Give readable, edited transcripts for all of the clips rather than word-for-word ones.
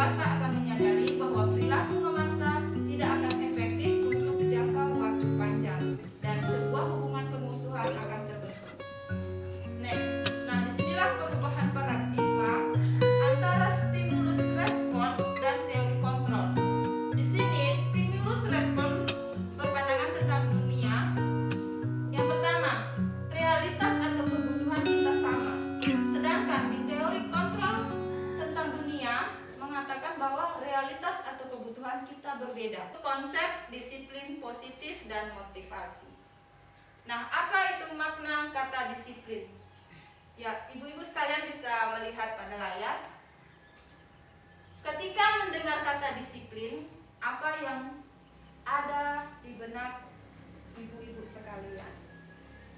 dewasa akan menyadari bahwa perilaku memaksa tidak akan efektif untuk jangka waktu panjang dan sebuah hubungan permusuhan akan terbentuk. Next, nah disinilah perubahan paradigma antara stimulus respon dan teori kontrol. Di sini stimulus respon berpandangan tentang dunia. Yang pertama, realitas atau kebutuhan kita sama. Sedangkan di teori kontrol tentang dunia mengatakan bahwa realitas atau kebutuhan kita berbeda. Konsep disiplin positif dan motivasi. Nah, apa itu makna kata disiplin? Ya, ibu-ibu sekalian bisa melihat pada layar. Ketika mendengar kata disiplin, apa yang ada di benak ibu-ibu sekalian?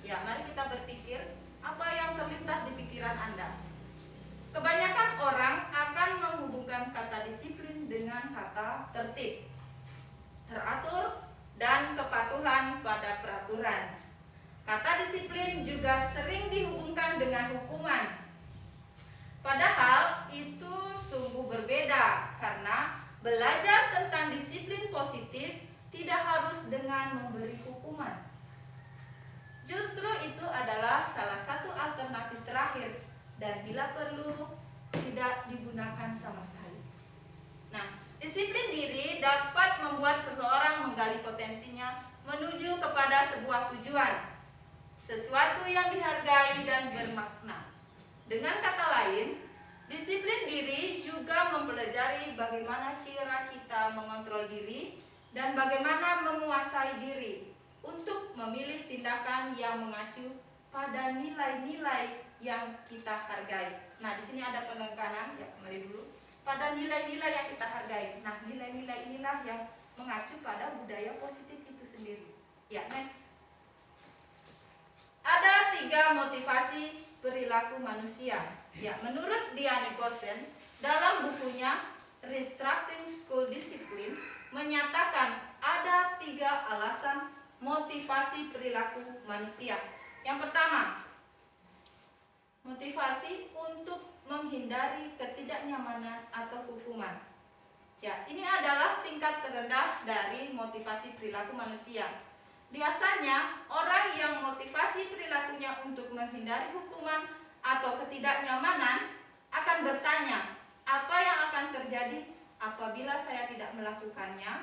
Ya, mari kita berpikir, apa yang terlintas di pikiran Anda? Kebanyakan orang akan menghubungkan kata disiplin dengan kata tertib, teratur, dan kepatuhan pada peraturan. Kata disiplin juga sering dihubungkan dengan hukuman. Padahal itu sungguh berbeda karena belajar tentang disiplin positif tidak harus dengan memberi hukuman. Justru itu adalah salah satu alternatif terakhir dan bila perlu tidak digunakan sama sekali. Nah, disiplin diri dapat membuat seseorang menggali potensinya menuju kepada sebuah tujuan, sesuatu yang dihargai dan bermakna. Dengan kata lain, disiplin diri juga mempelajari bagaimana cara kita mengontrol diri dan bagaimana menguasai diri untuk memilih tindakan yang mengacu pada nilai-nilai yang kita hargai. Nah, di sini ada penekanan, ya kembali dulu, pada nilai-nilai yang kita hargai. Nah, nilai-nilai inilah yang mengacu pada budaya positif itu sendiri. Ya, next. Ada 3 motivasi perilaku manusia. Ya, menurut Diane Gossen dalam bukunya Restructuring School Discipline menyatakan ada 3 alasan motivasi perilaku manusia. Yang pertama, motivasi untuk menghindari ketidaknyamanan atau hukuman. Ya, ini adalah tingkat terendah dari motivasi perilaku manusia. Biasanya, orang yang motivasi perilakunya untuk menghindari hukuman atau ketidaknyamanan akan bertanya, apa yang akan terjadi apabila saya tidak melakukannya?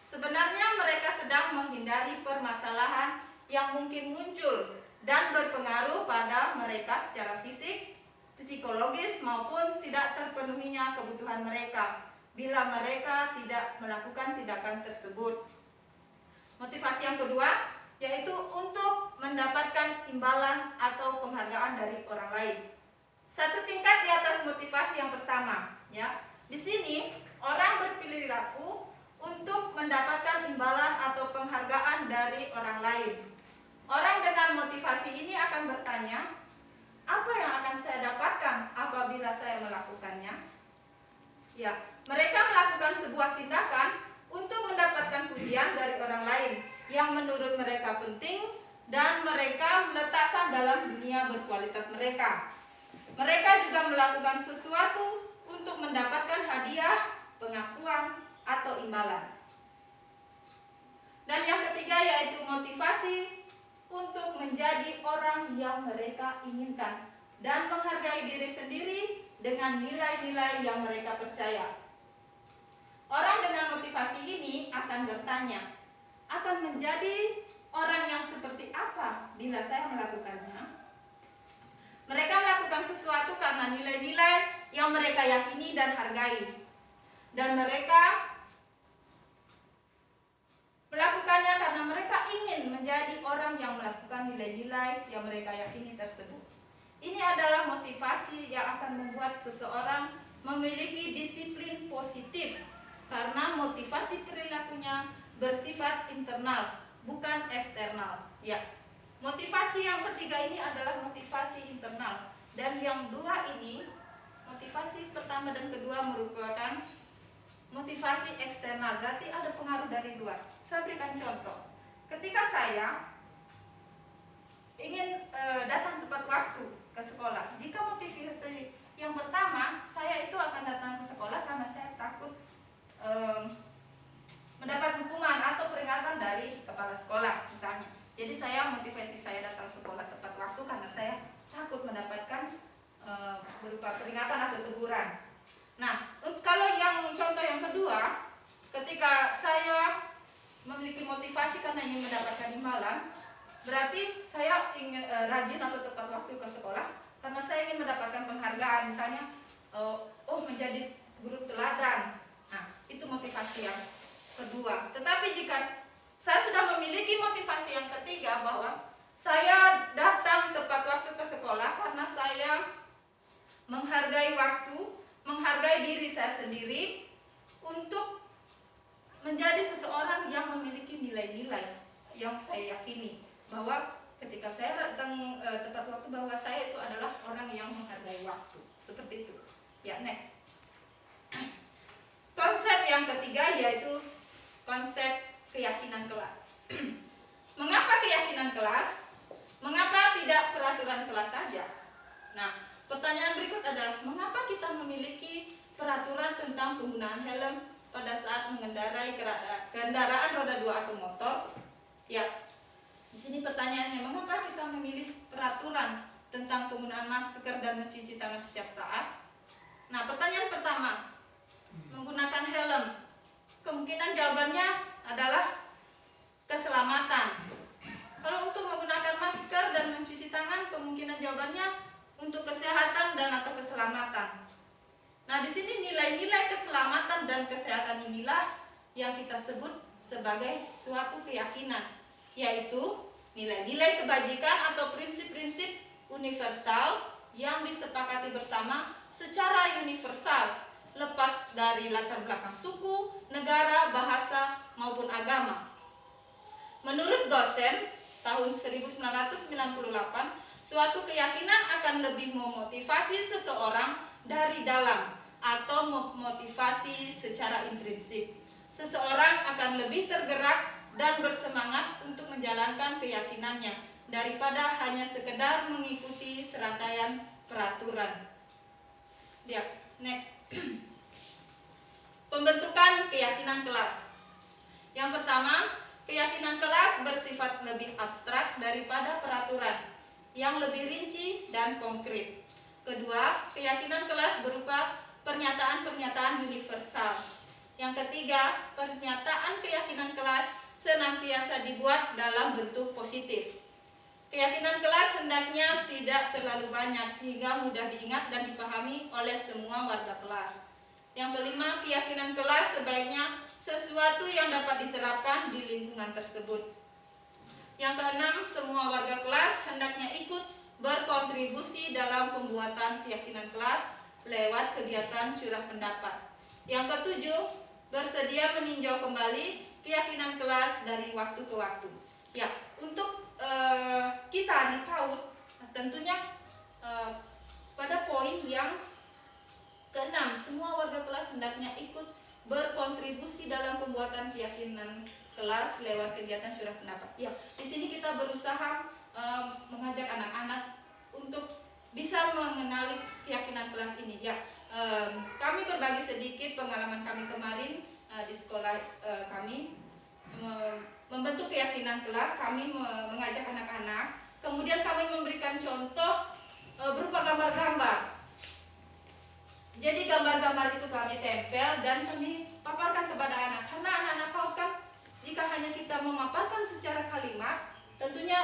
Sebenarnya mereka sedang menghindari permasalahan yang mungkin muncul dan berpengaruh pada mereka secara fisik, psikologis maupun tidak terpenuhinya kebutuhan mereka bila mereka tidak melakukan tindakan tersebut. Motivasi yang kedua yaitu untuk mendapatkan imbalan atau penghargaan dari orang lain. Satu tingkat di atas motivasi yang pertama, ya. Di sini orang berperilaku untuk mendapatkan imbalan atau penghargaan dari orang lain. Orang dengan motivasi ini akan bertanya, apa yang akan saya dapatkan apabila saya melakukannya? Ya, mereka melakukan sebuah tindakan untuk mendapatkan pujian dari orang lain yang menurut mereka penting dan mereka meletakkan dalam dunia berkualitas mereka. Mereka juga melakukan sesuatu untuk mendapatkan hadiah, pengakuan, atau imbalan. Dan yang ketiga yaitu motivasi untuk menjadi orang yang mereka inginkan dan menghargai diri sendiri dengan nilai-nilai yang mereka percaya. Orang dengan motivasi ini akan bertanya, akan menjadi orang yang seperti apa bila saya melakukannya? Mereka melakukan sesuatu karena nilai-nilai yang mereka yakini dan hargai. Dan mereka melakukannya karena mereka ingin menjadi orang yang melakukan nilai-nilai yang mereka yakini tersebut. Ini adalah motivasi yang akan membuat seseorang memiliki disiplin positif karena motivasi perilakunya bersifat internal, bukan eksternal. Ya, motivasi yang ketiga ini adalah motivasi internal, dan yang dua ini, motivasi pertama dan kedua merupakan motivasi eksternal, berarti ada pengaruh dari luar. Saya berikan contoh. Ketika saya ingin datang tepat waktu ke sekolah, jika motivasi Yang pertama, saya itu akan datang ke sekolah karena saya takut mendapat hukuman atau peringatan dari kepala sekolah misalnya. Jadi saya motivasi saya datang sekolah tepat waktu karena saya takut mendapatkan berupa peringatan atau teguran. Nah, kalau yang contoh yang kedua, ketika saya memiliki motivasi karena ingin mendapatkan imbalan, berarti saya ingin rajin atau tepat waktu ke sekolah karena saya ingin mendapatkan penghargaan, misalnya menjadi guru teladan. Nah, itu motivasi yang kedua. Tetapi jika saya sudah memiliki motivasi yang ketiga bahwa saya datang tepat waktu ke sekolah karena saya menghargai waktu, menghargai diri saya sendiri untuk menjadi seseorang yang memiliki nilai-nilai yang saya yakini bahwa ketika saya datang tepat waktu bahwa saya itu adalah orang yang menghargai waktu. Seperti itu. Ya, next. Konsep yang ketiga yaitu konsep keyakinan kelas. Mengapa keyakinan kelas? Mengapa tidak peraturan kelas saja? Nah, pertanyaan berikut adalah mengapa kita memiliki peraturan tentang penggunaan helm pada saat mengendarai kendaraan roda 2 atau motor? Ya, di sini pertanyaannya, mengapa kita memilih peraturan tentang penggunaan masker dan mencuci tangan setiap saat? Nah, pertanyaan pertama, menggunakan helm. Kemungkinan jawabannya adalah keselamatan. Kalau untuk menggunakan masker dan mencuci tangan, kemungkinan jawabannya untuk kesehatan dan atau keselamatan. Nah, di sini nilai-nilai keselamatan dan kesehatan inilah yang kita sebut sebagai suatu keyakinan, yaitu nilai-nilai kebajikan atau prinsip-prinsip universal yang disepakati bersama secara universal, lepas dari latar belakang suku, negara, bahasa, maupun agama. Menurut Gosen, tahun 1998, suatu keyakinan akan lebih memotivasi seseorang dari dalam atau memotivasi secara intrinsik. Seseorang akan lebih tergerak dan bersemangat untuk menjalankan keyakinannya daripada hanya sekedar mengikuti serangkaian peraturan. Ya, next. Pembentukan keyakinan kelas. Yang pertama, keyakinan kelas bersifat lebih abstrak daripada peraturan yang lebih rinci dan konkret. Kedua, keyakinan kelas berupa pernyataan-pernyataan universal. Yang ketiga, pernyataan keyakinan kelas senantiasa dibuat dalam bentuk positif. Keyakinan kelas hendaknya tidak terlalu banyak sehingga mudah diingat dan dipahami oleh semua warga kelas. Yang kelima, keyakinan kelas sebaiknya sesuatu yang dapat diterapkan di lingkungan tersebut. Yang keenam, semua warga kelas hendaknya ikut berkontribusi dalam pembuatan keyakinan kelas lewat kegiatan curah pendapat. Yang ketujuh, bersedia meninjau kembali keyakinan kelas dari waktu ke waktu. Ya, untuk kita di PAUD tentunya pada poin yang keenam, semua warga kelas hendaknya ikut berkontribusi dalam pembuatan keyakinan kelas lewat kegiatan curah pendapat. Ya, di sini kita berusaha mengajak anak-anak untuk bisa mengenali keyakinan kelas ini. Ya, kami berbagi sedikit pengalaman kami kemarin di sekolah kami membentuk keyakinan kelas. Kami mengajak anak-anak, kemudian kami memberikan contoh berupa gambar-gambar. Jadi gambar-gambar itu kami tempel dan kami paparkan kepada anak. Karena anak-anak PAUD kan, jika hanya kita memaparkan secara kalimat, tentunya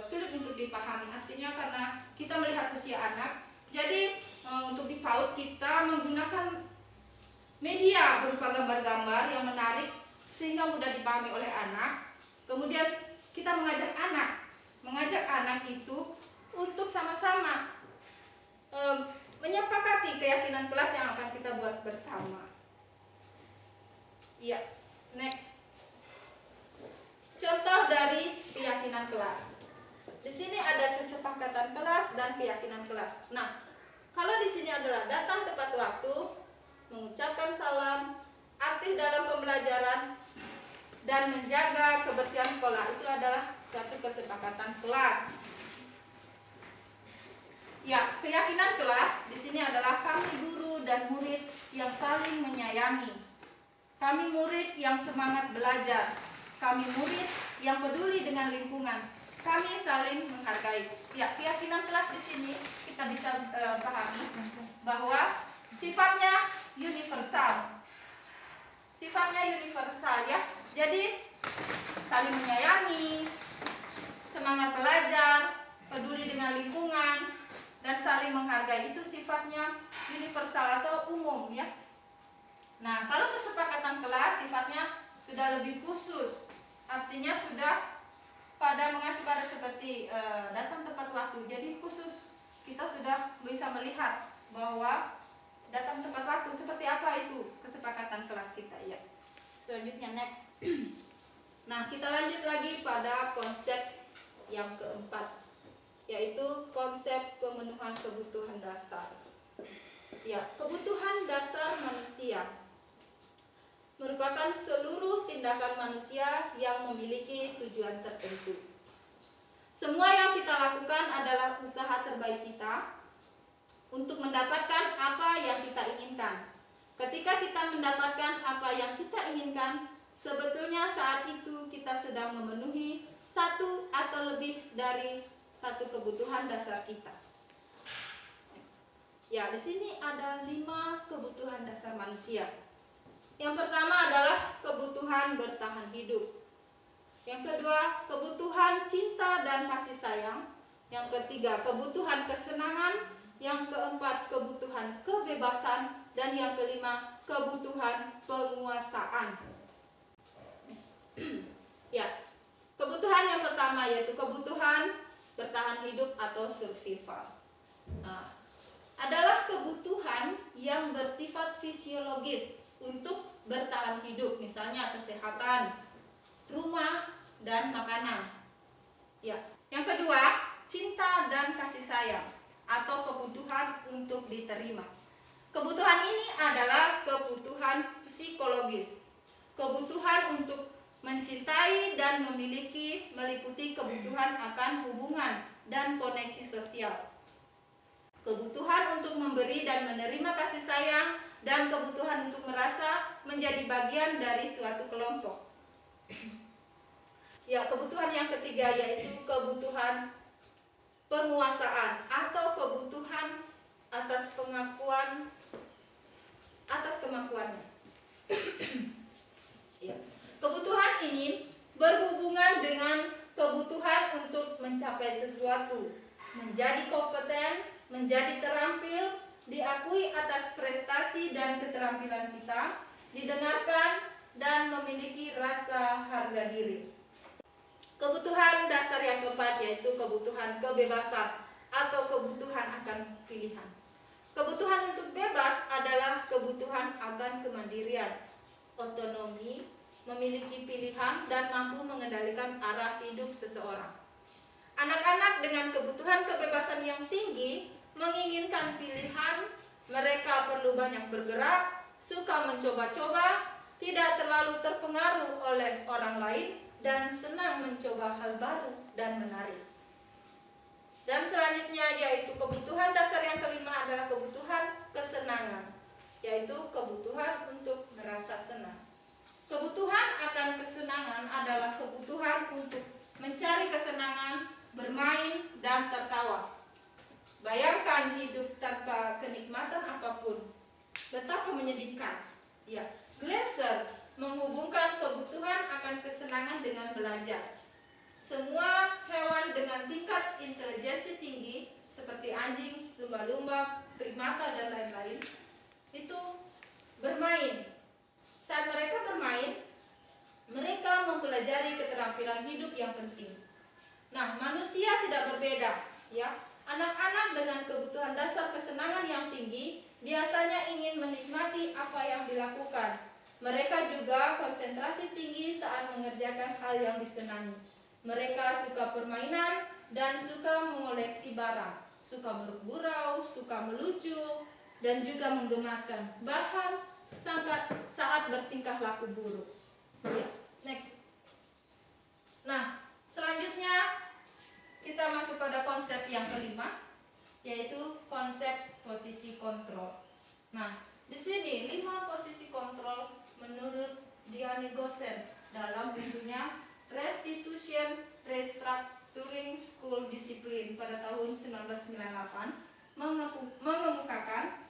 sulit untuk dipahami. Artinya karena kita melihat usia anak, jadi untuk di PAUD kita menggunakan media berupa gambar-gambar yang menarik sehingga mudah dipahami oleh anak. Kemudian kita mengajak anak itu untuk sama-sama menyepakati keyakinan kelas yang akan kita buat bersama. Iya, next. Contoh dari keyakinan kelas. Di sini ada kesepakatan kelas dan keyakinan kelas. Nah, kalau di sini adalah datang tepat waktu, mengucapkan salam, aktif dalam pembelajaran, dan menjaga kebersihan sekolah, itu adalah suatu kesepakatan kelas. Ya, keyakinan kelas di sini adalah kami guru dan murid yang saling menyayangi. Kami murid yang semangat belajar. Kami murid yang peduli dengan lingkungan. Kami saling menghargai. Ya, keyakinan kelas di sini kita bisa pahami bahwa sifatnya universal. Sifatnya universal ya. Jadi saling menyayangi, semangat belajar, peduli dengan lingkungan, dan saling menghargai, itu sifatnya universal atau umum ya. Nah, kalau kesepakatan kelas sifatnya sudah lebih khusus, artinya sudah mengacu pada seperti datang tepat waktu. Jadi khusus, kita sudah bisa melihat bahwa datang tepat waktu seperti apa itu kesepakatan kelas kita ya. Selanjutnya next. Nah, kita lanjut lagi pada konsep yang keempat, yaitu konsep pemenuhan kebutuhan dasar. Ya, kebutuhan dasar manusia merupakan seluruh tindakan manusia yang memiliki tujuan tertentu. Semua yang kita lakukan adalah usaha terbaik kita untuk mendapatkan apa yang kita inginkan. Ketika kita mendapatkan apa yang kita inginkan, sebetulnya saat itu kita sedang memenuhi satu atau lebih dari satu kebutuhan dasar kita. Ya, di sini ada 5 kebutuhan dasar manusia. Yang pertama adalah kebutuhan bertahan hidup. Yang kedua, kebutuhan cinta dan kasih sayang. Yang ketiga, kebutuhan kesenangan. Yang keempat, kebutuhan kebebasan. Dan yang kelima, kebutuhan penguasaan. Ya, kebutuhan yang pertama yaitu kebutuhan bertahan hidup atau survival. Nah, adalah kebutuhan yang bersifat fisiologis untuk bertahan hidup, misalnya kesehatan, rumah, dan makanan. Ya. Yang kedua, cinta dan kasih sayang atau kebutuhan untuk diterima. Kebutuhan ini adalah kebutuhan psikologis. Kebutuhan untuk mencintai dan memiliki meliputi kebutuhan akan hubungan dan koneksi sosial. Kebutuhan untuk memberi dan menerima kasih sayang, dan kebutuhan untuk merasa menjadi bagian dari suatu kelompok. Ya, kebutuhan yang ketiga yaitu kebutuhan penguasaan atau kebutuhan atas kemampuannya. Ya. Kebutuhan ini berhubungan dengan kebutuhan untuk mencapai sesuatu, menjadi kompeten, menjadi terampil, diakui atas prestasi dan keterampilan kita, didengarkan, dan memiliki rasa harga diri. Kebutuhan dasar yang keempat yaitu kebutuhan kebebasan atau kebutuhan akan pilihan. Kebutuhan untuk bebas adalah kebutuhan akan kemandirian, otonomi, memiliki pilihan, dan mampu mengendalikan arah hidup seseorang. Anak-anak dengan kebutuhan kebebasan yang tinggi menginginkan pilihan, mereka perlu banyak bergerak, suka mencoba-coba, tidak terlalu terpengaruh oleh orang lain, dan senang mencoba hal baru dan menarik. Dan selanjutnya yaitu kebutuhan dasar yang kelima adalah kebutuhan kesenangan, yaitu kebutuhan untuk merasa senang. Kebutuhan akan kesenangan adalah kebutuhan untuk mencari kesenangan, bermain, dan tertawa. Bayangkan hidup tanpa kenikmatan apapun, betapa menyedihkan. Ya, Glasser menghubungkan kebutuhan akan kesenangan dengan belajar. Semua hewan dengan tingkat intelijensi tinggi seperti anjing, lumba-lumba, primata, dan lain-lain itu bermain. Saat mereka bermain, mereka mempelajari keterampilan hidup yang penting. Nah, manusia tidak berbeda, ya. Anak-anak dengan kebutuhan dasar kesenangan yang tinggi biasanya ingin menikmati apa yang dilakukan. Mereka juga konsentrasi tinggi saat mengerjakan hal yang disenangi. Mereka suka permainan dan suka mengoleksi barang, suka bergurau, suka melucu, dan juga menggemaskan, bahkan saat bertingkah laku buruk. Ya, next. Nah, selanjutnya kita masuk pada konsep yang kelima, yaitu kontrol. Nah, di sini 5 posisi kontrol menurut Diane Gossen dalam bukunya Restitution Restructuring School Discipline pada tahun 1998 mengemukakan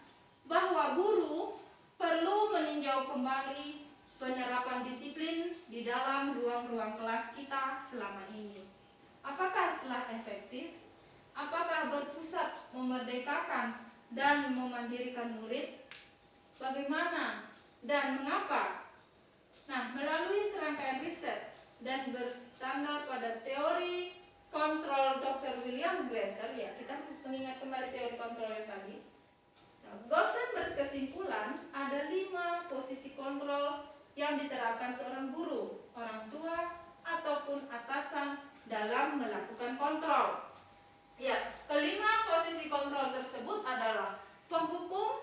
bahwa guru perlu meninjau kembali penerapan disiplin di dalam ruang-ruang kelas kita selama ini. Apakah telah efektif? Apakah berpusat memerdekakan dan memandirikan murid? Bagaimana dan mengapa? Nah, melalui serangkaian riset dan bersandar pada teori kontrol Dr. William Glasser, ya, kita mengingat kembali teori kontrol yang tadi. Nah, Gossen berkesimpulan ada 5 posisi kontrol yang diterapkan seorang guru, orang tua, ataupun atasan dalam melakukan kontrol. Ya, kelima posisi kontrol tersebut adalah penghukum,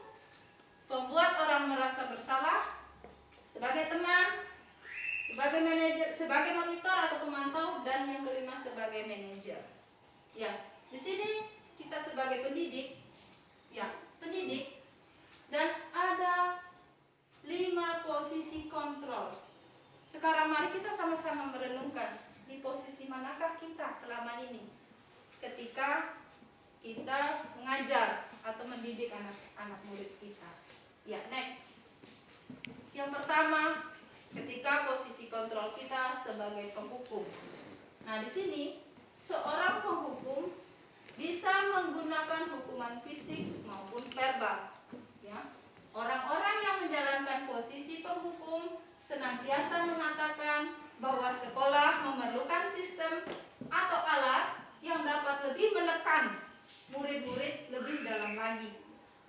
pembuat orang merasa bersalah, sebagai teman, sebagai manajer, sebagai monitor atau pemantau, dan yang kelima sebagai manajer. Ya, di sini kita sebagai pendidik, ya, pendidik, dan ada 5 posisi kontrol. Sekarang mari kita sama-sama merenungkan di posisi manakah kita selama ini ketika kita mengajar atau mendidik anak-anak murid kita. Ya, next. Yang pertama, ketika posisi kontrol kita sebagai penghukum. Nah, di sini seorang penghukum bisa menggunakan hukuman fisik maupun verbal. Ya. Orang-orang yang menjalankan posisi penghukum senantiasa mengatakan bahwa sekolah memerlukan sistem atau alat yang dapat lebih menekan murid-murid lebih dalam lagi.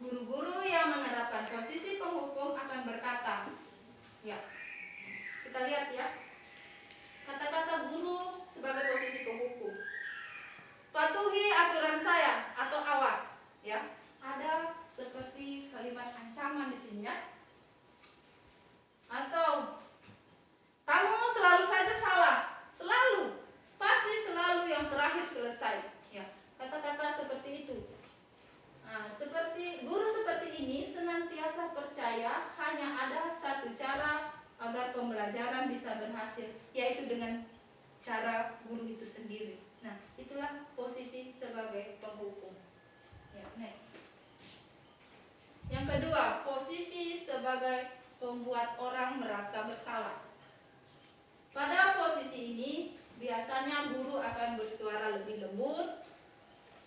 Guru-guru yang menerapkan posisi penghukum akan berkata, ya, kita lihat ya, kata-kata guru sebagai posisi penghukum. Patuhi aturan saya atau awas, ya. Ada seperti kalimat ancaman di sini ya. Atau kamu selalu saja salah, selalu, pasti selalu yang terakhir selesai. Ya, kata-kata seperti itu. Nah, seperti guru seperti ini senantiasa percaya hanya ada satu cara agar pembelajaran bisa berhasil, yaitu dengan cara guru itu sendiri. Nah, itulah posisi sebagai penghukum. Ya, next. Yang kedua, posisi sebagai pembuat orang merasa bersalah. Pada posisi ini, biasanya guru akan bersuara lebih lembut.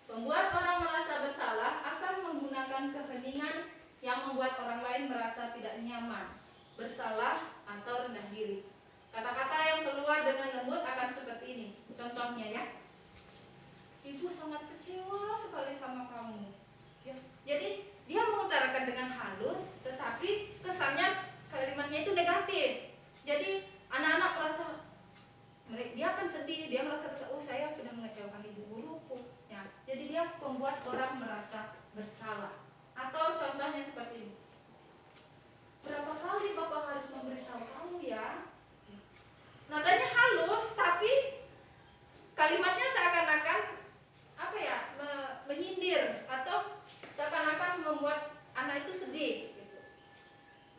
Pembuat orang merasa bersalah akan menggunakan keheningan yang membuat orang lain merasa tidak nyaman, bersalah, atau rendah diri. Kata-kata yang keluar dengan lembut akan seperti ini. Contohnya ya, ibu sangat kecewa sekali sama kamu. Ya, jadi dia mengutarakan dengan halus, tetapi kesannya kalimatnya itu negatif. Jadi anak-anak merasa, dia akan sedih, dia merasa, oh saya sudah mengecewakan ibu guruku. Ya, jadi dia membuat orang merasa bersalah. Atau contohnya seperti ini. Berapa kali Bapak harus memberitahu kamu ya? Nadanya halus, tapi kalimatnya seakan-akan apa ya, menyindir atau seakan-akan membuat anak itu sedih. Gitu.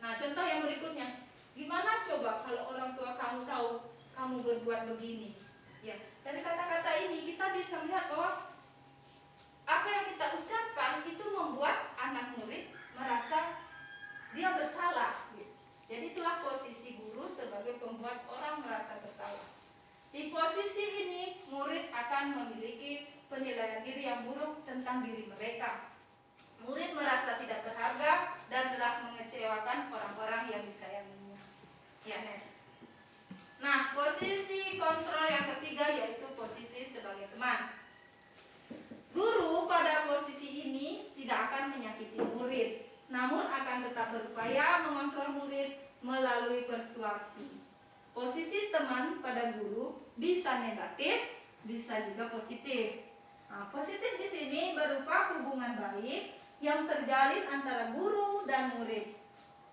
Nah, contoh yang berikutnya, gimana coba kalau orang tua kamu tahu kamu berbuat begini? Ya, dari kata-kata ini kita bisa melihat bahwa apa yang kita ucapkan itu membuat anak murid merasa dia bersalah. Jadi itulah posisi guru sebagai pembuat orang merasa bersalah. Di posisi ini murid akan memiliki penilaian diri yang buruk tentang diri mereka. Murid merasa tidak berharga dan telah mengecewakan orang-orang yang disayanginya. Ya, next. Nah, posisi kontrol yang ketiga yaitu posisi sebagai teman. Guru pada posisi ini tidak akan menyakiti murid, namun akan tetap berupaya mengontrol murid melalui persuasi. Posisi teman pada guru bisa negatif, bisa juga positif. Nah, positif di sini berupa hubungan baik yang terjalin antara guru dan murid.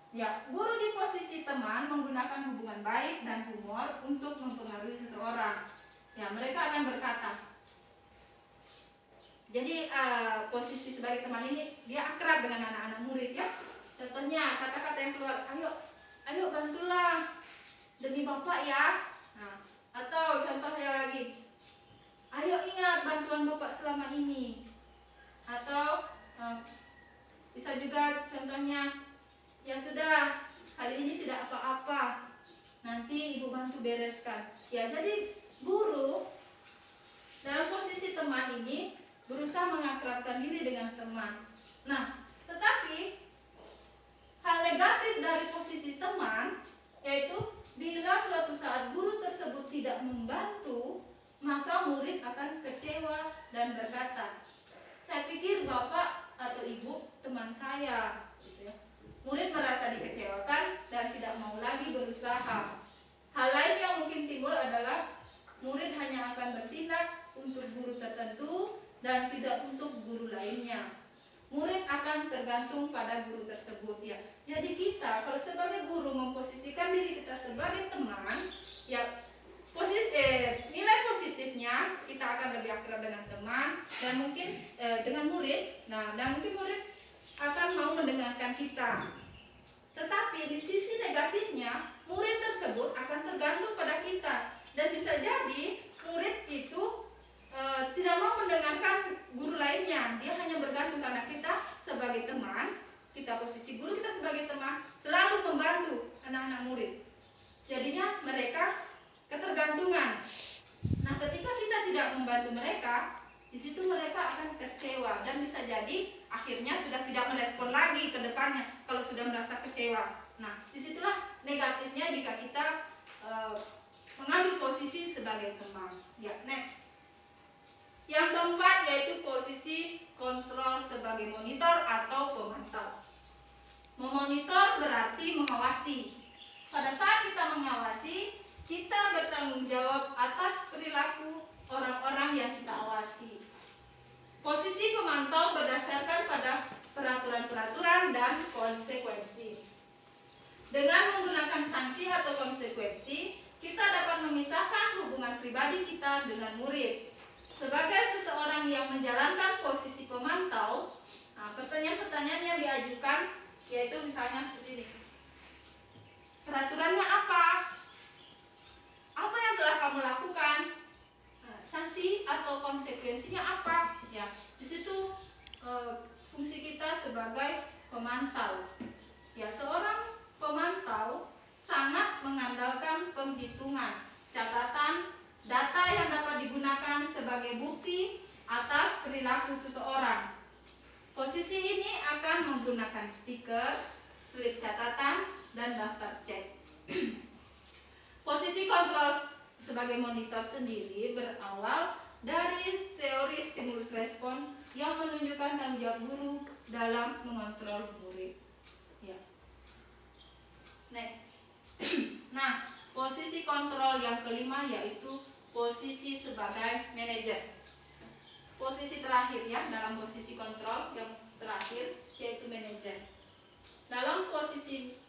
Ya, guru di posisi teman menggunakan hubungan baik dan humor untuk mempengaruhi seseorang. Ya, mereka akan berkata, Jadi posisi sebagai teman ini dia akrab dengan anak-anak murid ya. Contohnya kata-kata yang keluar, ayo bantulah demi Bapak ya. Nah, atau contohnya lagi, ayo ingat bantuan Bapak selama ini. Atau bisa juga contohnya, ya sudah, kali ini tidak apa-apa, nanti Ibu bantu bereskan. Ya, jadi guru dalam posisi teman ini berusaha mengakrabkan diri dengan teman. Nah, tetapi hal negatif dari posisi teman yaitu bila suatu saat guru tersebut tidak membantu, maka murid akan kecewa dan berkata, saya pikir Bapak atau Ibu teman saya, gitu ya. Murid merasa dikecewakan dan tidak mau lagi berusaha. Hal lain yang mungkin timbul adalah murid hanya akan bertindak untuk guru tertentu dan tidak untuk guru lainnya. Murid akan tergantung pada guru tersebut ya. Jadi kita kalau sebagai guru memposisikan diri kita sebagai teman, ya nilai positifnya kita akan lebih akrab dengan teman dan mungkin dengan murid. Nah, dan mungkin murid akan mau mendengarkan kita. Tetapi di sisi negatifnya, murid tersebut akan tergantung pada kita dan bisa jadi murid itu tidak mau mendengarkan guru lainnya. Dia hanya bergantung karena kita sebagai teman, kita posisi guru kita sebagai teman selalu membantu anak-anak murid. Jadinya mereka ketergantungan. Nah, ketika kita tidak membantu mereka, di situ mereka akan kecewa dan bisa jadi akhirnya sudah tidak merespon lagi ke depannya kalau sudah merasa kecewa. Nah, disitulah negatifnya jika kita mengambil posisi sebagai teman. Ya, next. Yang keempat yaitu posisi kontrol sebagai monitor atau pemantau. Memonitor berarti mengawasi. Pada saat kita mengawasi, kita bertanggung jawab atas perilaku orang-orang yang kita awasi. Posisi pemantau berdasarkan pada peraturan-peraturan dan konsekuensi. Dengan menggunakan sanksi atau konsekuensi, kita dapat memisahkan hubungan pribadi kita dengan murid. Sebagai seseorang yang menjalankan posisi pemantau, pertanyaan-pertanyaan yang diajukan yaitu misalnya seperti ini. Peraturannya apa? Apa yang telah kamu lakukan? Sanksi atau konsekuensinya apa? Ya, di situ fungsi kita sebagai pemantau. Ya, seorang pemantau sangat mengandalkan penghitungan, catatan, data yang dapat digunakan sebagai bukti atas perilaku seseorang. Posisi ini akan menggunakan stiker, slip catatan, dan daftar cek. Posisi kontrol sebagai monitor sendiri berawal dari teori stimulus respon yang menunjukkan tanggung jawab guru dalam mengontrol murid. Ya. Next. Nah, posisi kontrol yang kelima yaitu posisi sebagai manajer. Posisi terakhir ya, dalam posisi kontrol yang terakhir yaitu manajer. Dalam posisi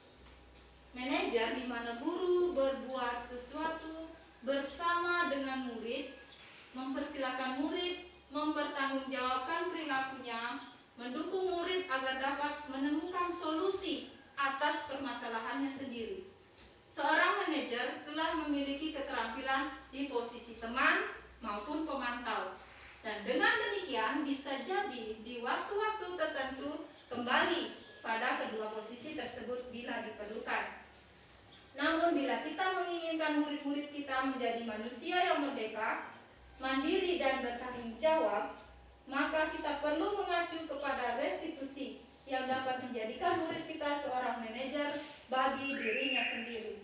manajer di mana guru berbuat sesuatu bersama dengan murid, mempersilahkan murid mempertanggungjawabkan perilakunya, mendukung murid agar dapat menemukan solusi atas permasalahannya sendiri. Seorang manajer telah memiliki keterampilan di posisi teman maupun pemantau. Dan dengan demikian bisa jadi di waktu-waktu tertentu kembali pada kedua posisi tersebut bila diperlukan. Namun bila kita menginginkan murid-murid kita menjadi manusia yang merdeka, mandiri dan bertanggung jawab, maka kita perlu mengacu kepada restitusi yang dapat menjadikan murid kita seorang manajer bagi dirinya sendiri.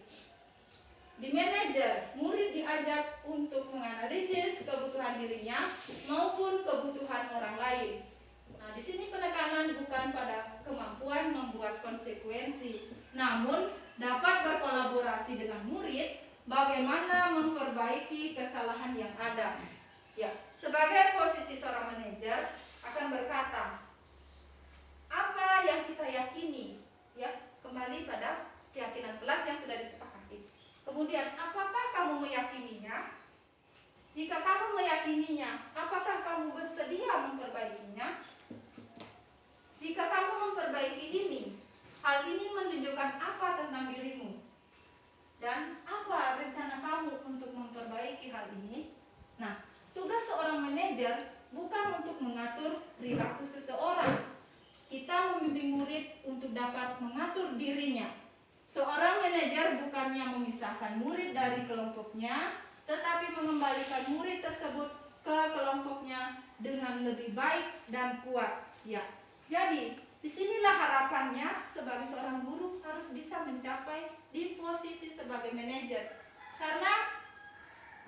Di manajer, murid diajak untuk menganalisis kebutuhan dirinya maupun kebutuhan orang lain. Nah, di sini penekanan bukan pada kemampuan membuat konsekuensi, namun dapat berkolaborasi dengan murid bagaimana memperbaiki kesalahan yang ada. Ya, sebagai posisi seorang manajer akan berkata, apa yang kita yakini? Ya, kembali pada keyakinan kelas yang sudah disepakati. Kemudian, apakah kamu meyakininya? Jika kamu meyakininya, apakah kamu bersedia memperbaikinya? Jika kamu memperbaiki ini, hal ini menunjukkan apa tentang dirimu? Dan apa rencana kamu untuk memperbaiki hal ini? Nah, tugas seorang manajer bukan untuk mengatur perilaku seseorang. Kita membimbing murid untuk dapat mengatur dirinya. Seorang manajer bukannya memisahkan murid dari kelompoknya, tetapi mengembalikan murid tersebut ke kelompoknya dengan lebih baik dan kuat. Ya, jadi disinilah harapannya sebagai seorang guru harus bisa mencapai di posisi sebagai manajer. Karena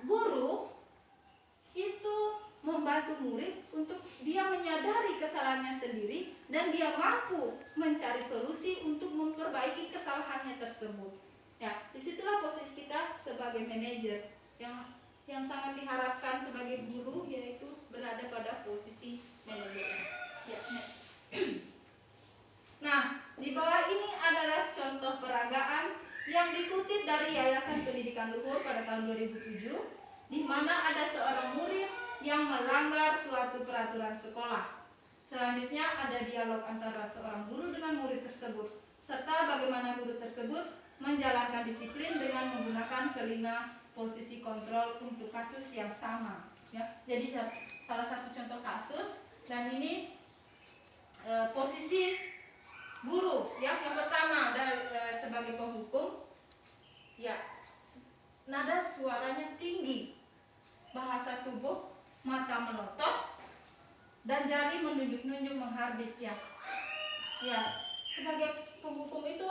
guru itu membantu murid untuk dia menyadari kesalahannya sendiri dan dia mampu mencari solusi untuk memperbaiki kesalahannya tersebut. Ya, disitulah posisi kita sebagai manajer yang sangat diharapkan sebagai guru, yaitu berada pada posisi manajer. Ya, next. Nah, di bawah ini adalah contoh peragaan yang dikutip dari Yayasan Pendidikan Luhur pada tahun 2007, di mana ada seorang murid yang melanggar suatu peraturan sekolah. Selanjutnya ada dialog antara seorang guru dengan murid tersebut, serta bagaimana guru tersebut menjalankan disiplin dengan menggunakan kelima posisi kontrol untuk kasus yang sama. Ya, jadi salah satu contoh kasus, dan ini posisi guru. Ya, yang pertama sebagai penghukum, ya, nada suaranya tinggi, bahasa tubuh, mata melotot, dan jari menunjuk-nunjuk menghardik. Ya, sebagai penghukum itu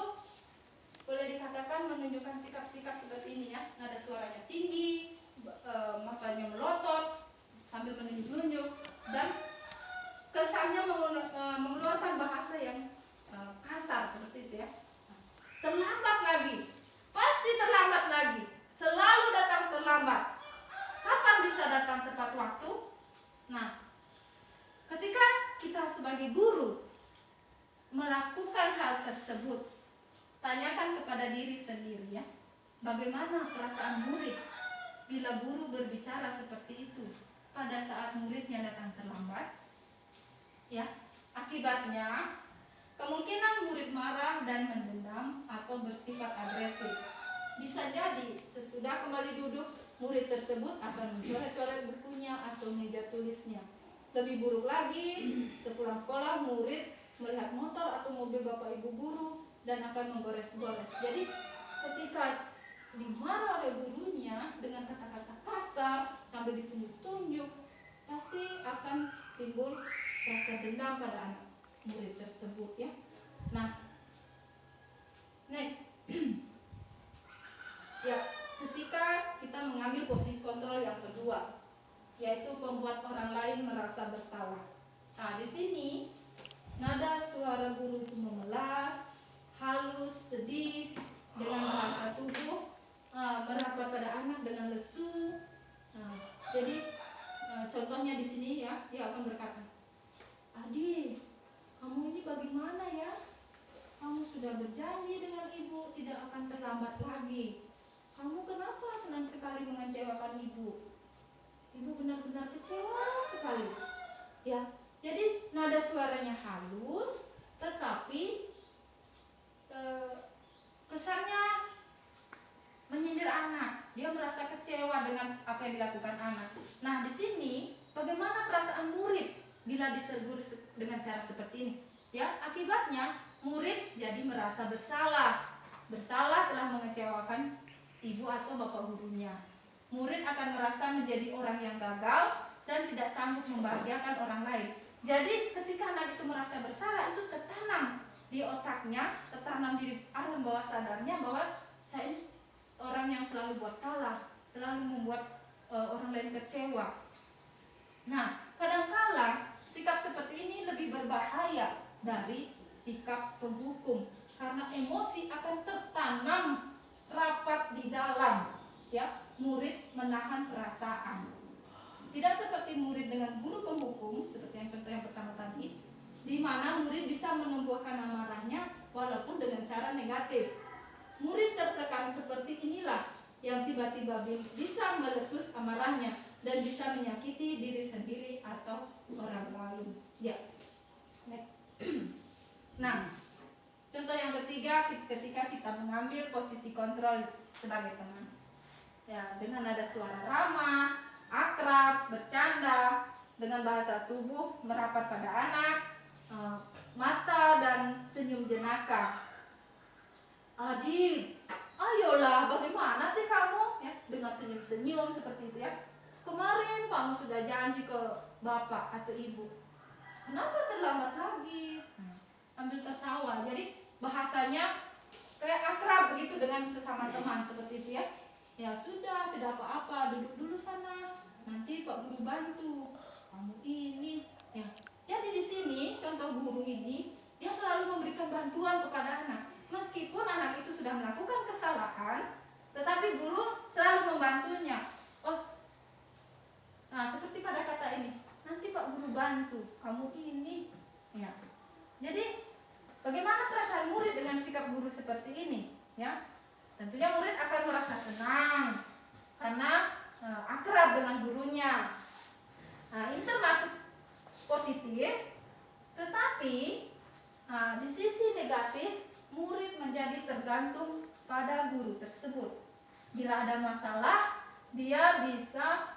boleh dikatakan menunjukkan sikap-sikap seperti ini, ya, nada suaranya tinggi, matanya melotot sambil menunjuk-nunjuk, dan kesannya mengeluarkan bahasa yang kasar seperti itu, ya. Terlambat lagi, pasti terlambat lagi, selalu datang terlambat. Kapan bisa datang tepat waktu? Nah, ketika kita sebagai guru melakukan hal tersebut, tanyakan kepada diri sendiri, ya, bagaimana perasaan murid bila guru berbicara seperti itu pada saat muridnya datang terlambat? Ya, akibatnya kemungkinan murid marah dan mendendam atau bersifat agresif. Bisa jadi sesudah kembali duduk, murid tersebut akan mencoret-coret bukunya atau meja tulisnya. Lebih buruk lagi, sepulang sekolah murid melihat motor atau mobil bapak ibu guru dan akan menggores-gores. Jadi ketika dimarah oleh gurunya dengan kata-kata kasar sambil ditunjuk-tunjuk, pasti akan timbul rasa dendam pada anak murid tersebut, ya. Nah, next. Ya, ketika kita mengambil posisi kontrol yang kedua, yaitu membuat orang lain merasa bersalah. Nah, di sini nada suara guru itu memelas, halus, sedih, dengan bahasa tubuh merapat pada anak dengan lesu. Nah, jadi contohnya di sini, ya, dia akan berkata, "Adik, kamu ini bagaimana, ya? Kamu sudah berjanji dengan ibu tidak akan terlambat lagi. Kamu kenapa senang sekali mengecewakan ibu? Ibu benar-benar kecewa sekali." Ya, jadi nada suaranya halus, tetapi kesannya menyindir anak. Dia merasa kecewa dengan apa yang dilakukan anak. Nah, di sini bagaimana perasaan murid bila ditegur dengan cara seperti ini? Ya, akibatnya murid jadi merasa bersalah telah mengecewakan ibu atau bapak gurunya. Murid akan merasa menjadi orang yang gagal dan tidak sanggup membahagiakan orang lain. Jadi ketika anak itu merasa bersalah, itu tertanam di otaknya, tertanam di alam bawah sadarnya bahwa saya ini orang yang selalu buat salah, selalu membuat orang lain kecewa. Nah, kadangkala sikap seperti ini lebih berbahaya dari sikap penghukum, karena emosi akan tertanam rapat di dalam, ya, murid menahan perasaan. Tidak seperti murid dengan guru penghukum, seperti yang contoh yang pertama tadi, di mana murid bisa menumbuhkan amarahnya walaupun dengan cara negatif. Murid tertekan seperti inilah yang tiba-tiba bisa meletus amarahnya dan bisa menyakiti diri sendiri atau orang lain. Ya, next. Nah, contoh yang ketiga ketika kita mengambil posisi kontrol sebagai teman. Ya, dengan nada suara ramah, akrab, bercanda, dengan bahasa tubuh merapat pada anak, mata dan senyum jenaka. Adib, ayolah, bagaimana sih kamu? Ya, dengan senyum-senyum seperti itu ya. Kemarin kamu sudah janji ke bapak atau ibu. Kenapa terlambat lagi? Ambil tertawa. Jadi bahasanya kayak akrab begitu dengan sesama teman seperti itu ya. Ya sudah, tidak apa-apa, duduk dulu sana. Nanti Pak Guru bantu. Kamu ini, ya. Jadi di sini contoh guru ini dia selalu memberikan bantuan kepada anak. Meskipun anak itu sudah melakukan kesalahan, tetapi guru selalu membantunya. Oh, nah seperti pada kata ini, nanti Pak Guru bantu. Kamu ini, ya. Jadi bagaimana perasaan murid dengan sikap guru seperti ini? Ya, tentunya murid akan merasa tenang karena akrab dengan gurunya. Nah, ini termasuk positif, tetapi di sisi negatif murid menjadi tergantung pada guru tersebut. Bila ada masalah, dia bisa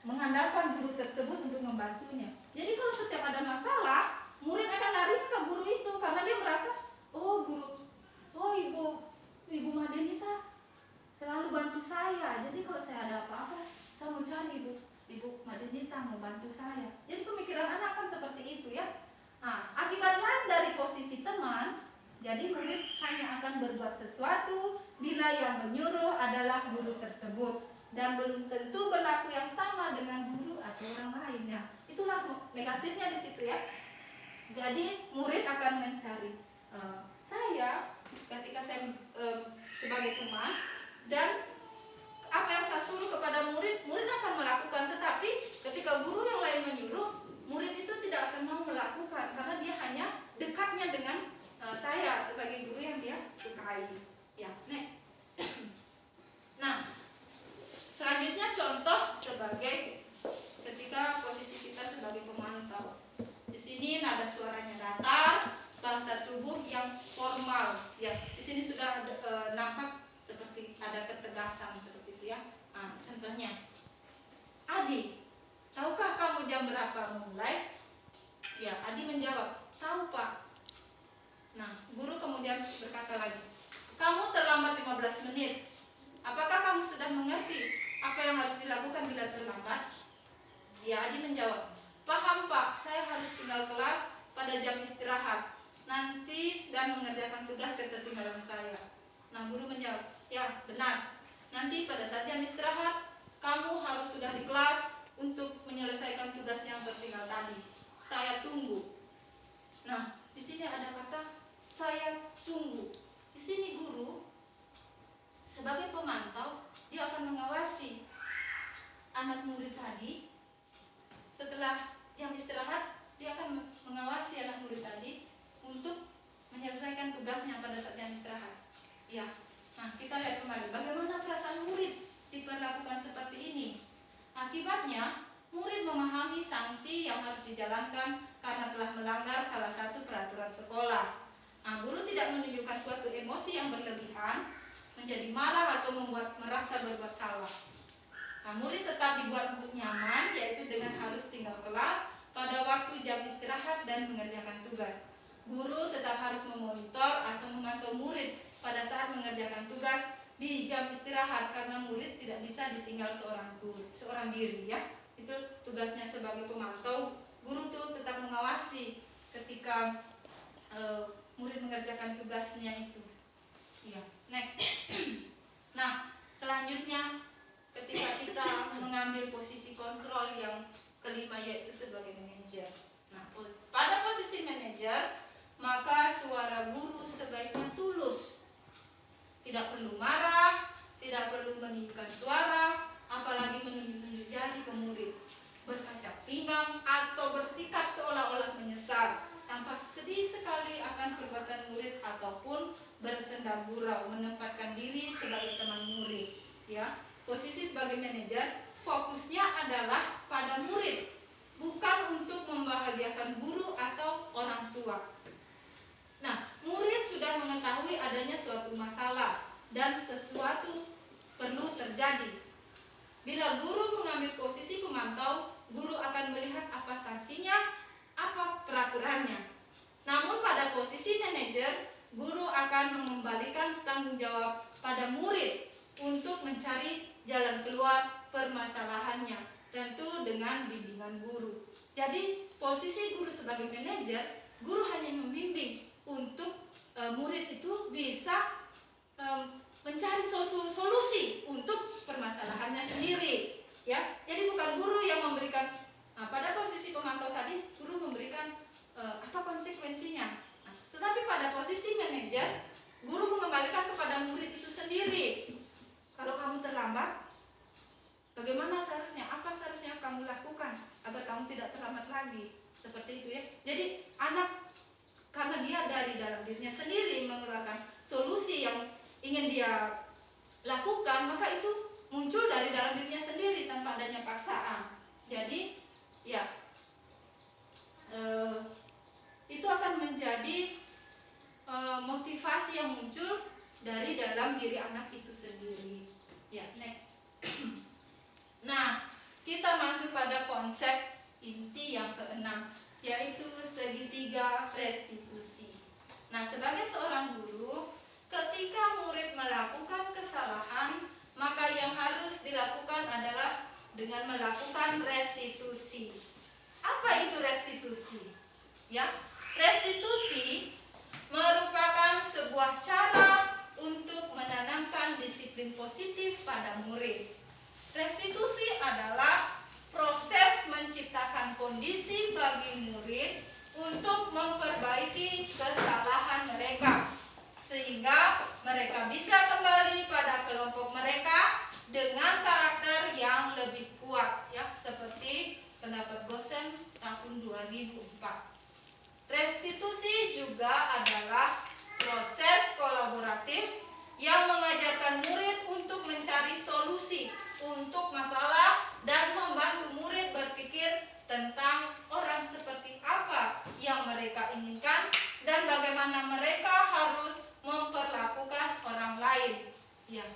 mengandalkan guru tersebut untuk membantunya. Jadi kalau setiap ada masalah, murid akan lari ke guru itu karena dia merasa, oh guru, oh ibu Madenita selalu bantu saya. Jadi kalau saya ada apa-apa, saya mau cari ibu Madenita mau bantu saya. Jadi pemikiran anak kan seperti itu ya. Nah, akibat lain dari posisi teman, jadi murid hanya akan berbuat sesuatu bila yang menyuruh adalah guru tersebut dan belum tentu berlaku yang sama dengan guru atau orang lainnya. Itulah negatifnya di situ ya. Jadi murid akan mencari saya ketika saya sebagai teman, dan apa yang saya suruh kepada murid, murid akan melakukan. Tetapi ketika guru yang lain menyuruh, murid itu tidak akan mau melakukan karena dia hanya dekatnya dengan saya sebagai guru yang dia sukai. Ya, next. Nah, selanjutnya contoh sebagai ketika posisi kita sebagai pemantau. Di sini nada suaranya datar, bahasa tubuh yang formal. Ya, di sini sudah nampak seperti ada ketegasan seperti itu ya. Nah, contohnya, Adi, tahukah kamu jam berapa mulai? Ya, Adi menjawab, tahu Pak. Nah, guru kemudian berkata lagi, kamu terlambat 15 menit. Apakah kamu sudah mengerti apa yang harus dilakukan bila terlambat? Ya, Adi menjawab, paham Pak, saya harus tinggal kelas pada jam istirahat nanti dan mengerjakan tugas ketertinggalan saya. Nah, guru menjawab, ya benar, nanti pada saat jam istirahat kamu harus sudah di kelas untuk menyelesaikan tugas yang tertinggal tadi. Saya tunggu. Nah, di sini ada kata saya tunggu. Di sini guru sebagai pemantau, dia akan mengawasi anak murid tadi. Setelah jam istirahat, dia akan mengawasi anak murid tadi untuk menyelesaikan tugasnya pada saat jam istirahat. Ya, nah kita lihat kembali bagaimana perasaan murid diperlakukan seperti ini. Akibatnya, murid memahami sanksi yang harus dijalankan karena telah melanggar salah satu peraturan sekolah. Nah, guru tidak menunjukkan suatu emosi yang berlebihan, menjadi marah atau membuat merasa berbuat salah. Nah, murid tetap dibuat untuk nyaman, yaitu dengan harus tinggal kelas pada waktu jam istirahat dan mengerjakan tugas. Guru tetap harus memonitor atau memantau murid pada saat mengerjakan tugas di jam istirahat karena murid tidak bisa ditinggal seorang diri ya. Itu tugasnya sebagai pemantau. Guru tuh tetap mengawasi ketika murid mengerjakan tugasnya itu. Iya, next. Nah, selanjutnya ketika kita mengambil posisi kontrol yang kelima yaitu sebagai manajer. Nah, pada posisi manajer, maka suara guru sebaiknya tulus. Tidak perlu marah, tidak perlu meninggikan suara, apalagi menunjuk-nunjuk jari ke murid, berkacak pinggang atau bersikap seolah-olah menyesal, tampak sedih sekali akan perbuatan murid ataupun bersenda gurau menempatkan diri sebagai teman murid. Ya, posisi sebagai manajer fokusnya adalah pada murid, bukan untuk membahagiakan guru atau orang tua. Nah, murid sudah mengetahui adanya suatu masalah dan sesuatu perlu terjadi. Bila guru mengambil posisi pemantau, guru akan melihat apa sanksinya, apa peraturannya. Namun pada posisi manajer, guru akan mengembalikan tanggung jawab pada murid untuk mencari jalan keluar permasalahannya, tentu dengan bimbingan guru. Jadi, posisi guru sebagai manajer, guru hanya membimbing untuk murid itu bisa mencari solusi untuk permasalahannya sendiri, ya. Jadi bukan guru yang memberikan. Pada posisi pemantau tadi, guru memberikan apa konsekuensinya. Tetapi pada posisi manajer, guru mengembalikan kepada murid itu sendiri. Kalau kamu terlambat, bagaimana seharusnya? Apa seharusnya kamu lakukan agar kamu tidak terlambat lagi? Seperti itu, ya. Jadi anak, karena dia dari dalam dirinya sendiri mengeluarkan solusi yang ingin dia lakukan, maka itu muncul dari dalam dirinya sendiri tanpa adanya paksaan. Jadi, ya, itu akan menjadi motivasi yang muncul dari dalam diri anak itu sendiri. Ya, next. Nah, kita masuk pada konsep inti yang keenam, yaitu segitiga restitusi. Nah, sebagai seorang guru, ketika murid melakukan kesalahan, maka yang harus dilakukan adalah dengan melakukan restitusi. Apa itu restitusi? Ya, restitusi merupakan sebuah cara untuk menanamkan disiplin positif pada murid. Restitusi adalah proses menciptakan kondisi bagi murid untuk memperbaiki kesalahan mereka, sehingga mereka bisa kembali pada kelompok mereka dengan karakter yang lebih kuat, ya, seperti pendapat Gosen tahun 2004. Restitusi juga adalah proses kolaboratif yang mengajarkan murid untuk mencari solusi untuk masalah dan membantu murid berpikir tentang orang seperti apa yang mereka inginkan dan bagaimana mereka harus memperlakukan orang lain. Ya.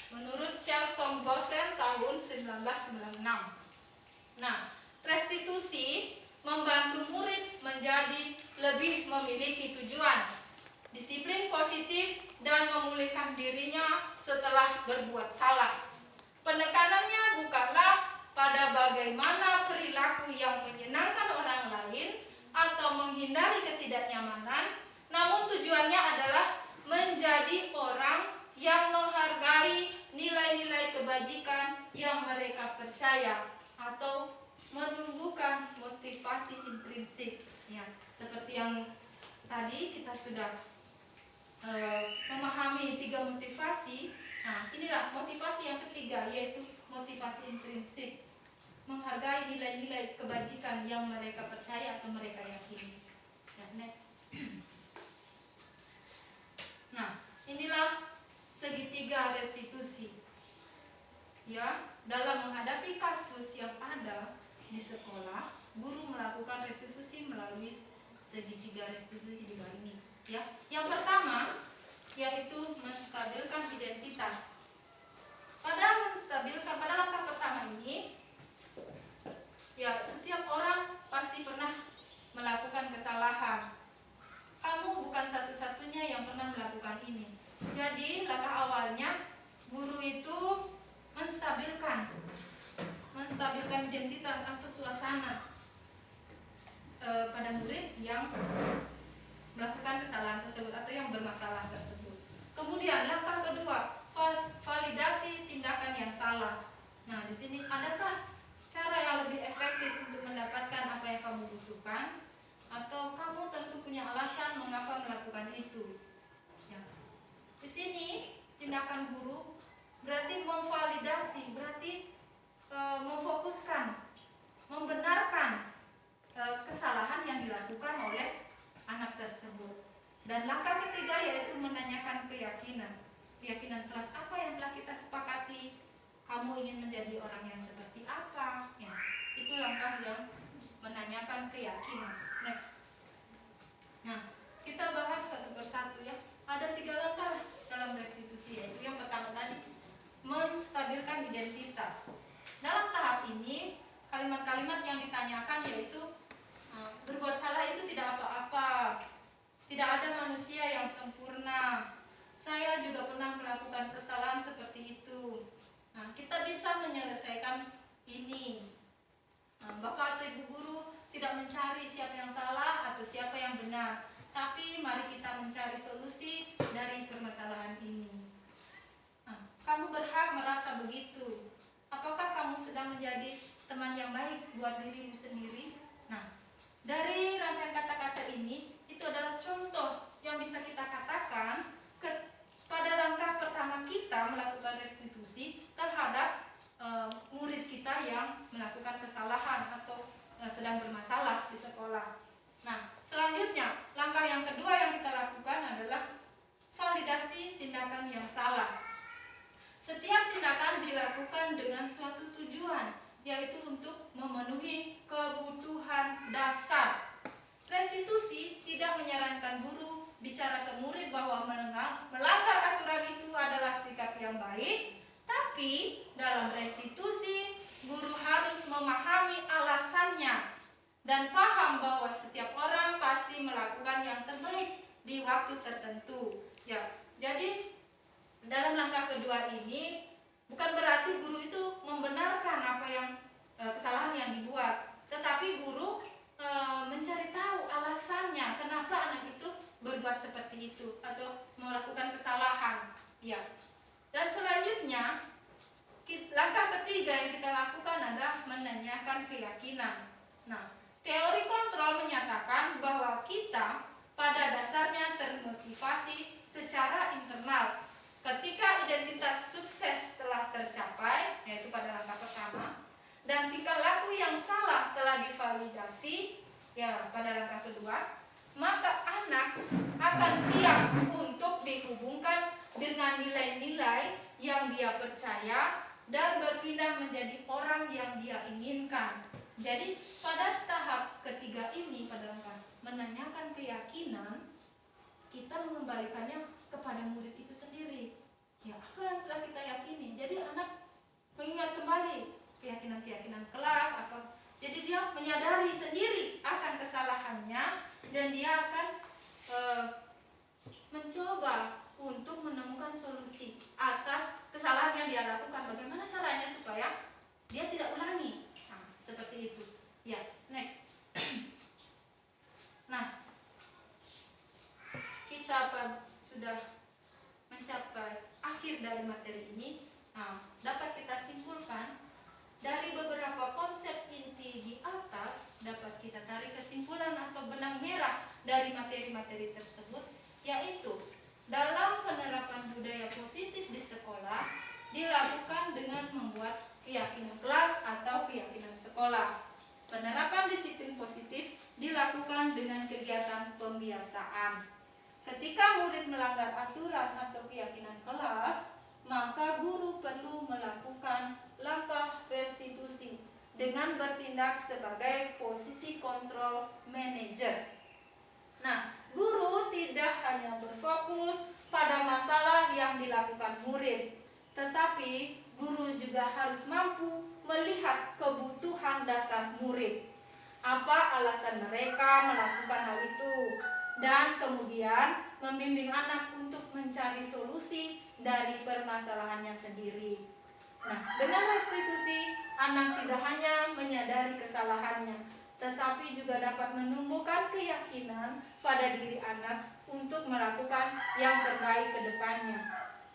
Menurut Charles Gosen tahun 1996. Nah, restitusi membantu murid menjadi lebih memiliki tujuan, disiplin positif, dan memulihkan dirinya setelah berbuat salah. Penekanannya bukanlah pada bagaimana perilaku yang menyenangkan orang lain atau menghindari ketidaknyamanan, namun tujuannya adalah menjadi orang yang menghargai nilai-nilai kebajikan yang mereka percaya atau menumbuhkan motivasi intrinsik. Ya, seperti yang tadi kita sudah memahami 3 motivasi. Nah, inilah motivasi yang ketiga, yaitu motivasi intrinsik, menghargai nilai-nilai kebajikan yang mereka percaya atau mereka yakini. Ya, next. Nah, inilah segitiga restitusi. Ya, dalam menghadapi kasus yang ada di sekolah, guru melakukan restitusi melalui segitiga restitusi di bawah ini. Ya, yang pertama yaitu menstabilkan identitas. Pada langkah pertama ini, ya, setiap orang pasti pernah melakukan kesalahan. Kamu bukan satu-satunya yang pernah melakukan ini. Jadi langkah awalnya guru itu menstabilkan identitas atau suasana pada murid yang melakukan kesalahan tersebut atau yang bermasalah tersebut. Kemudian langkah kedua, validasi tindakan yang salah. Nah, di sini adakah cara yang lebih efektif untuk mendapatkan apa yang kamu butuhkan, atau kamu tentu punya alasan mengapa melakukan itu. Ya. Di sini tindakan guru berarti memvalidasi, berarti memfokuskan, membenarkan kesalahan yang dilakukan oleh anak tersebut. Dan langkah ketiga yaitu menanyakan keyakinan kelas apa yang telah kita sepakati. Kamu ingin menjadi orang yang menanyakan keyakinan. Next. Nah, kita bahas satu persatu ya. Ada 3 langkah dalam restitusi, yaitu yang pertama tadi, menstabilkan identitas. Dalam tahap ini, kalimat-kalimat yang ditanyakan yaitu berbuat salah itu tidak apa-apa, tidak ada manusia yang sempurna, saya juga pernah melakukan kesalahan seperti itu. Nah, kita bisa menyelesaikan ini. Bapak atau Ibu Guru tidak mencari siapa yang salah atau siapa yang benar, tapi mari kita mencari solusi dari permasalahan ini. Kamu berhak merasa begitu. Apakah kamu sedang menjadi teman yang baik buat dirimu sendiri? Nah, dari rangkaian kata-kata ini, itu adalah contoh yang bisa kita katakan pada langkah pertama kita melakukan restitusi terhadap murid kita yang melakukan kesalahan atau sedang bermasalah di sekolah. Nah, selanjutnya langkah yang kedua yang kita lakukan adalah validasi tindakan yang salah. Setiap tindakan dilakukan dengan suatu tujuan, yaitu untuk memenuhi kebutuhan dasar. Restitusi tidak menyarankan guru bicara ke murid bahwa melanggar aturan itu adalah sikap yang baik, tapi dalam restitusi guru harus memahami alasannya dan paham bahwa setiap orang pasti melakukan yang terbaik di waktu tertentu. Ya, jadi dalam langkah kedua ini bukan berarti guru itu membenarkan apa yang kesalahan yang dibuat, tetapi guru mencari tahu alasannya kenapa anak itu berbuat seperti itu atau melakukan kesalahan. Ya. Dan selanjutnya langkah ketiga yang kita lakukan adalah menanyakan keyakinan. Nah, teori kontrol menyatakan bahwa kita pada dasarnya termotivasi secara internal. Ketika identitas sukses telah tercapai, yaitu pada langkah pertama, dan tingkah laku yang salah telah divalidasi, ya pada langkah kedua, maka anak akan siap untuk dihubungkan dengan nilai-nilai yang dia percaya dan berpindah menjadi orang yang dia inginkan. Jadi pada tahap ketiga ini, pada langkah menanyakan keyakinan, kita mengembalikannya kepada murid itu sendiri. Ya, apa yang telah kita yakini? Jadi anak mengingat kembali keyakinan-keyakinan kelas, apa. Jadi dia menyadari sendiri akan kesalahannya dan dia akan mencoba untuk menemukan solusi atas kesalahan yang dia lakukan. Bagaimana caranya supaya dia tidak ulangi? Nah, seperti itu. Ya, next. Nah, kita sudah mencapai akhir dari materi ini. Nah, dapat kita simpulkan dari beberapa konsep inti di atas, dapat kita tarik kesimpulan atau benang merah dari materi-materi tersebut, yaitu dalam penerapan budaya positif di sekolah dilakukan dengan membuat keyakinan kelas atau keyakinan sekolah. Penerapan disiplin positif dilakukan dengan kegiatan pembiasaan. Ketika murid melanggar aturan atau keyakinan kelas, maka guru perlu melakukan langkah restitusi dengan bertindak sebagai posisi kontrol manajer. Nah, guru tidak hanya berfokus pada masalah yang dilakukan murid, tetapi guru juga harus mampu melihat kebutuhan dasar murid. Apa alasan mereka melakukan hal itu? Dan kemudian membimbing anak untuk mencari solusi dari permasalahannya sendiri. Nah, dengan restitusi, anak tidak hanya menyadari kesalahannya, tetapi juga dapat menumbuhkan keyakinan pada diri anak untuk melakukan yang terbaik ke depannya.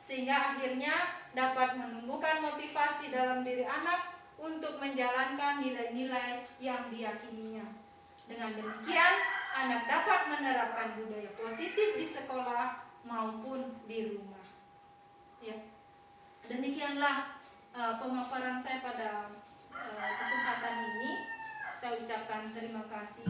Sehingga akhirnya dapat menumbuhkan motivasi dalam diri anak untuk menjalankan nilai-nilai yang diyakininya. Dengan demikian, anak dapat menerapkan budaya positif di sekolah maupun di rumah. Ya, demikianlah pemaparan saya pada kesempatan ini. Saya ucapkan terima kasih.